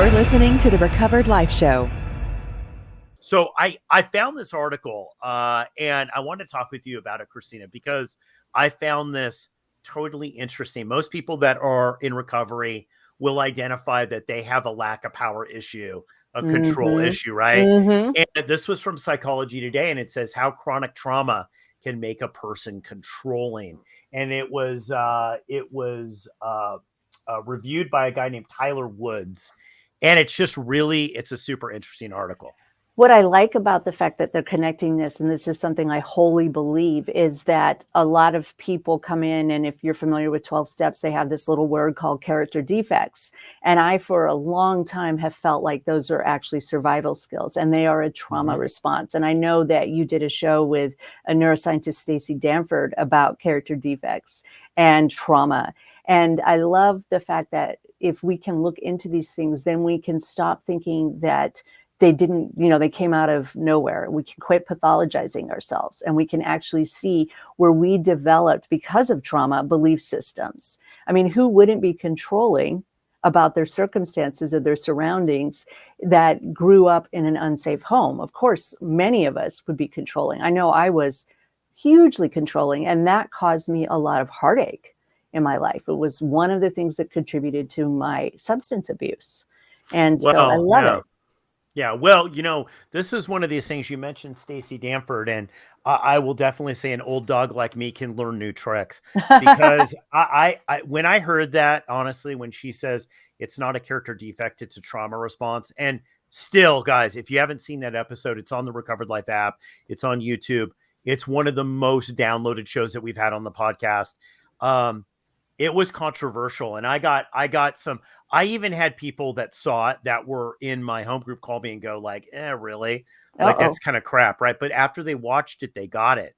You're listening to the Recovered Life Show. So I found this article and I wanted to talk with you about it, Kristina, because I found this totally interesting. Most people that are in recovery will identify that they have a lack of power issue, a control issue, right? And this was from Psychology Today, and it says how chronic trauma can make a person controlling. And it was reviewed by a guy named Tyler Woods. And it's a super interesting article. What I like about the fact that they're connecting this, and this is something I wholly believe, is that a lot of people come in, and if you're familiar with 12 steps, they have this little word called character defects. And I, for a long time, have felt like those are actually survival skills, and they are a trauma response. And I know that you did a show with a neuroscientist, Stacey Danford, about character defects and trauma. And I love the fact that if we can look into these things, then we can stop thinking that they didn't, they came out of nowhere. We can quit pathologizing ourselves, and we can actually see where we developed, because of trauma, belief systems. I mean, who wouldn't be controlling about their circumstances or their surroundings that grew up in an unsafe home? Of course, many of us would be controlling. I know I was hugely controlling, and that caused me a lot of heartache in my life. It was one of the things that contributed to my substance abuse. And so I love it. Yeah, well, this is one of these things. You mentioned Stacey Danford, and I will definitely say an old dog like me can learn new tricks, because I when I heard that, honestly, when she says it's not a character defect, it's a trauma response. And still, guys, if you haven't seen that episode, it's on the Recovered Life app. It's on YouTube. It's one of the most downloaded shows that we've had on the podcast. It was controversial, and I even had people that saw it that were in my home group call me and go like, really? Like, that's kind of crap. Right. But after they watched it, they got it,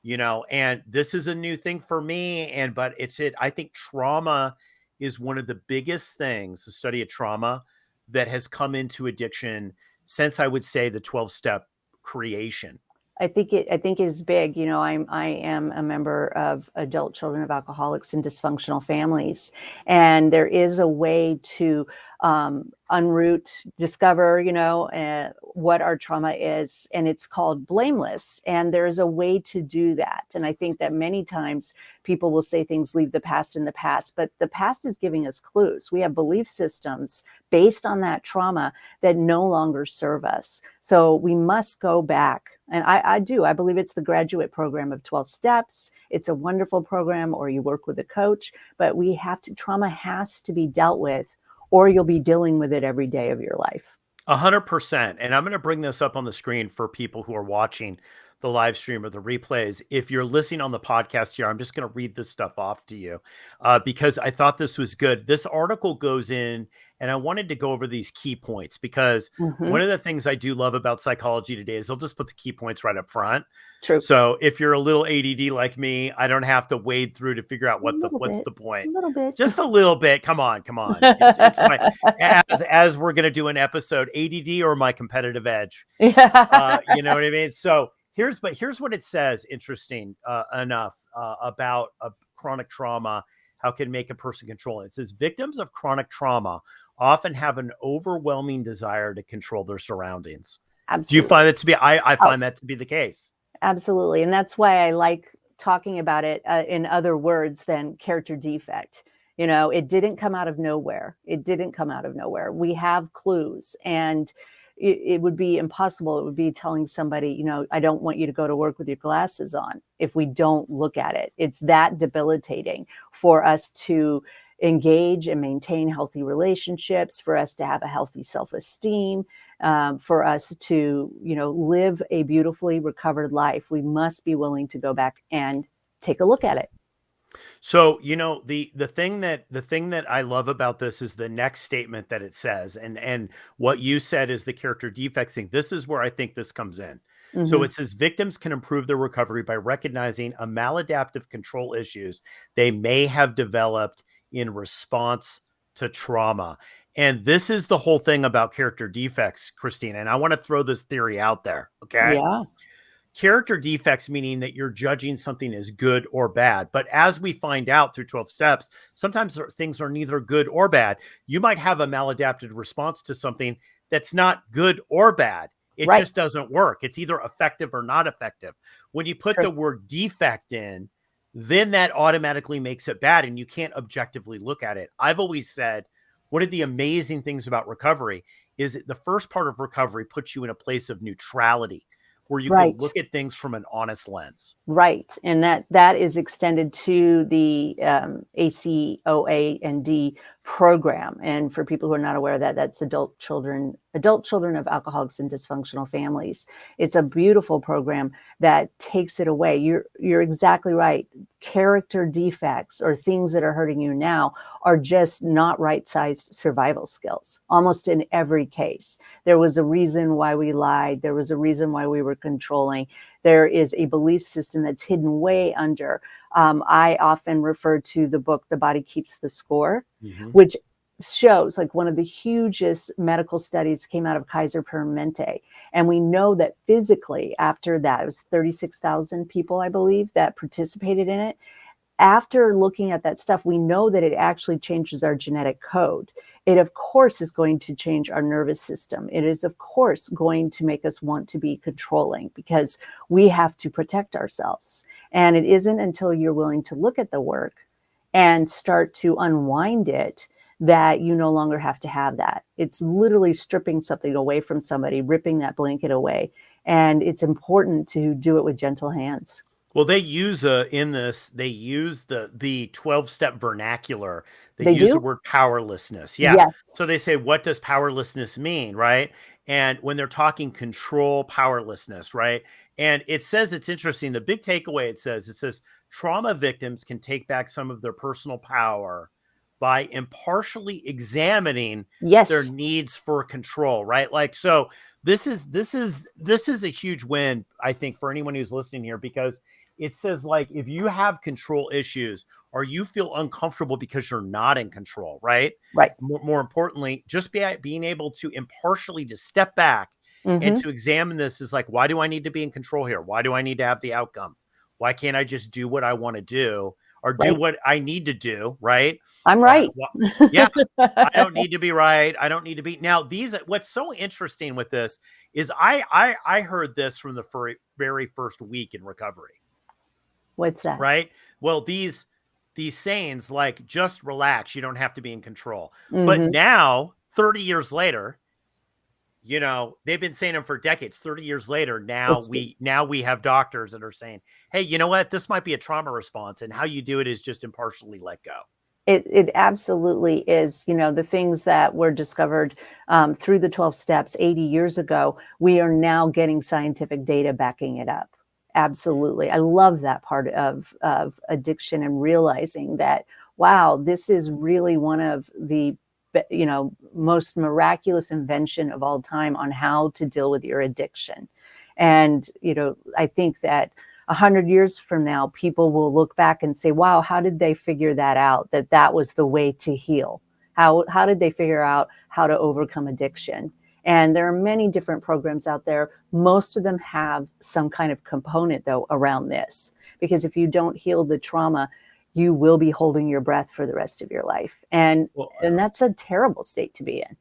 and this is a new thing for me. I think trauma is one of the biggest things, the study of trauma, that has come into addiction since, I would say, the 12-step creation. I think it is big. I am a member of adult children of alcoholics and dysfunctional families, and there is a way to unroot, discover, what our trauma is, and it's called blameless. And there's a way to do that. And I think that many times people will say things, leave the past in the past, but the past is giving us clues. We have belief systems based on that trauma that no longer serve us. So we must go back. And I believe it's the graduate program of 12 steps. It's a wonderful program, or you work with a coach, but trauma has to be dealt with, or you'll be dealing with it every day of your life. 100%. And I'm going to bring this up on the screen for people who are watching the live stream or the replays. If you're listening on the podcast here, I'm just going to read this stuff off to you because I thought this was good. This article goes in, and I wanted to go over these key points, because one of the things I do love about Psychology Today is they'll just put the key points right up front. True. So if you're a little ADD like me, I don't have to wade through to figure out what's the point. A little bit. Just a little bit. Come on. It's as we're going to do an episode, ADD or my competitive edge. You know what I mean? So here's what it says. Interesting enough about chronic trauma, how it can make a person control it. It says victims of chronic trauma often have an overwhelming desire to control their surroundings. Absolutely. Do you find that to be? I find that to be the case. Absolutely. And that's why I like talking about it in other words than character defect. It didn't come out of nowhere. We have clues, and it would be impossible. It would be telling somebody, I don't want you to go to work with your glasses on, if we don't look at it. It's that debilitating for us to engage and maintain healthy relationships, for us to have a healthy self-esteem, for us to, live a beautifully recovered life. We must be willing to go back and take a look at it. So, the thing that I love about this is the next statement that it says, and what you said is the character defects thing. This is where I think this comes in. So it says victims can improve their recovery by recognizing a maladaptive control issues they may have developed in response to trauma. And this is the whole thing about character defects, Kristina. And I want to throw this theory out there. Okay. Yeah. character defects, meaning that you're judging something as good or bad. But as we find out through 12 steps, sometimes things are neither good or bad. You might have a maladaptive response to something that's not good or bad. It Right. just doesn't work. It's either effective or not effective. When you put True. the word defect in, then that automatically makes it bad and you can't objectively look at it. I've always said one of the amazing things about recovery is that the first part of recovery puts you in a place of neutrality where you can Right. look at things from an honest lens. Right. And that is extended to the ACOA&D program. And for people who are not aware of that, that's adult children of alcoholics and dysfunctional families. It's a beautiful program that takes it away. You're exactly right. Character defects or things that are hurting you now are just not right-sized survival skills, almost in every case. There was a reason why we lied. There was a reason why we were controlling. There is a belief system that's hidden way under. I often refer to the book, The Body Keeps the Score, which shows like one of the hugest medical studies came out of Kaiser Permanente. And we know that physically after that, it was 36,000 people, I believe, that participated in it. After looking at that stuff, we know that it actually changes our genetic code. It, of course, is going to change our nervous system. It is, of course, going to make us want to be controlling because we have to protect ourselves. And it isn't until you're willing to look at the work and start to unwind it that you no longer have to have that. It's literally stripping something away from somebody, ripping that blanket away. And it's important to do it with gentle hands. Well, they use in this, they use the 12-step vernacular. They They use the do? word powerlessness. Yeah. Yes. So they say, what does powerlessness mean? Right. And when they're talking control, powerlessness, right? And it says, it's interesting. The big takeaway, it says trauma victims can take back some of their personal power by impartially examining Yes. their needs for control, right? Like, so this is a huge win, I think, for anyone who's listening here, because it says, like, if you have control issues or you feel uncomfortable because you're not in control, right? Right. More importantly, just being able to impartially just step back and to examine this is like, why do I need to be in control here? Why do I need to have the outcome? Why can't I just do what I want to do or do what I need to do? Right. I'm right. Yeah. I don't need to be right. I don't need to be. Now, what's so interesting with this is I heard this from the very first week in recovery. What's that? Right. Well, these sayings like, just relax. You don't have to be in control. But now 30 years later, you know, they've been saying them for decades. 30 years later, now we have doctors that are saying, hey, you know what? This might be a trauma response. And how you do it is just impartially let go. It absolutely is. You know, the things that were discovered through the 12 steps 80 years ago, we are now getting scientific data backing it up. Absolutely. I love that part of addiction and realizing that, wow, this is really one of the, you know, most miraculous invention of all time on how to deal with your addiction. And, you know, I think that 100 years from now, people will look back and say, wow, how did they figure that out? That was the way to heal. How did they figure out how to overcome addiction? And there are many different programs out there. Most of them have some kind of component, though, around this, because if you don't heal the trauma, you will be holding your breath for the rest of your life. And that's a terrible state to be in.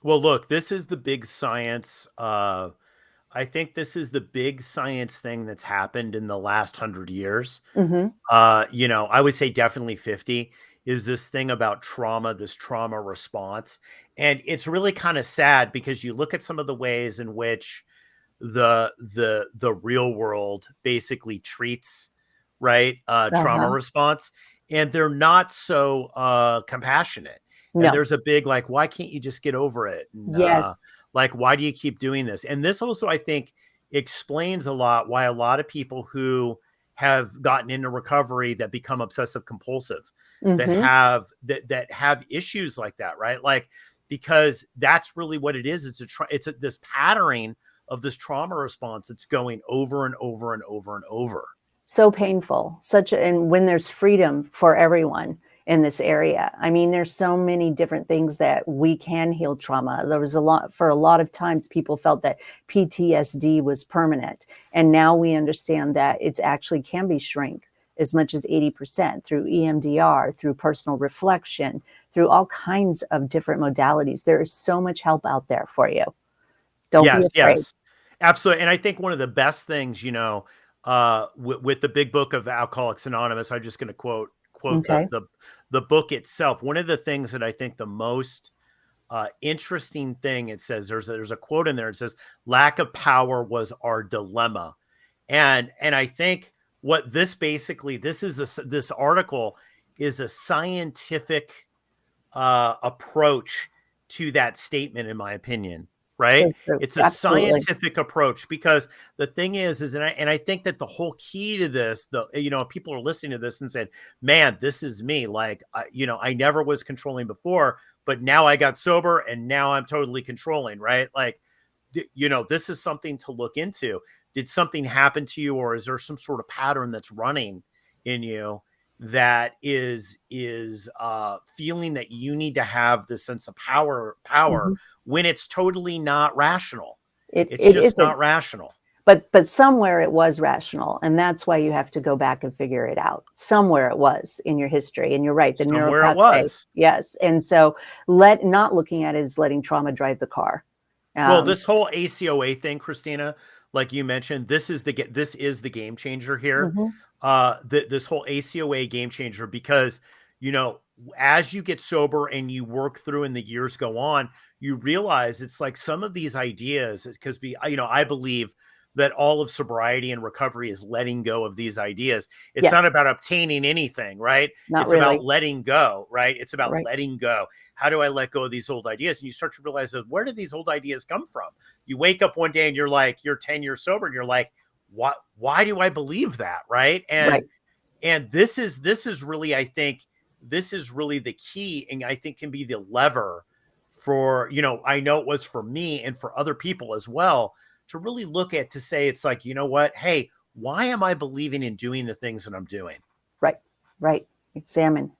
Well, look, this is the big science. I think this is the big science thing that's happened in the last 100 years. You know, I would say definitely 50 is this thing about trauma, this trauma response. And it's really kind of sad because you look at some of the ways in which the real world basically treats, right, trauma response, and they're not so compassionate. No. And there's a big, like, why can't you just get over it? And, Yes. like, why do you keep doing this? And this also, I think, explains a lot why a lot of people who have gotten into recovery that become obsessive compulsive, that have issues like that, right? Like, because that's really what it is. It's this patterning of this trauma response. It's going over and over and over and over. So painful. And when there's freedom for everyone, in this area. I mean, there's so many different things that we can heal trauma. There was for a lot of times people felt that PTSD was permanent. And now we understand that it's actually can be shrink as much as 80% through EMDR, through personal reflection, through all kinds of different modalities. There is so much help out there for you. Don't be afraid. Yes, absolutely. And I think one of the best things, with the big book of Alcoholics Anonymous, I'm just going to quote Okay. the book itself. One of the things that I think the most interesting thing, it says, there's a quote in there. It says, "Lack of power was our dilemma," and I think what this basically, this article is a scientific approach to that statement, in my opinion. Right? So true. It's a Absolutely. scientific approach, because the thing is, and I think that the whole key to this, people are listening to this and saying, man, this is me. Like, I never was controlling before, but now I got sober and now I'm totally controlling. Right? Like, this is something to look into. Did something happen to you, or is there some sort of pattern that's running in you that is feeling that you need to have this sense of power Mhm. when it's totally not rational? It It's just isn't. not rational. But somewhere it was rational, and that's why you have to go back and figure it out. Somewhere it was in your history, and you're right, the neural Somewhere it pathway. was. Yes, and so not looking at it as letting trauma drive the car. Well, Um, this whole ACOA thing, Kristina, like you mentioned, this is the game changer here. mhm. This whole ACOA game changer, because, as you get sober and you work through and the years go on, you realize it's like some of these ideas, because I believe that all of sobriety and recovery is letting go of these ideas. It's Yes, not about obtaining anything, right? not It's about really. letting go, right? It's about Right. letting go. How do I let go of these old ideas? And you start to realize that, where did these old ideas come from? You wake up one day and you're 10 years sober and you're like, why do I believe that? Right. Right. And this is really, I think this is really the key, and I think can be the lever for, I know it was for me and for other people as well, to really look at, to say, it's like, what? Hey, why am I believing in doing the things that I'm doing? Right. Right. Examine.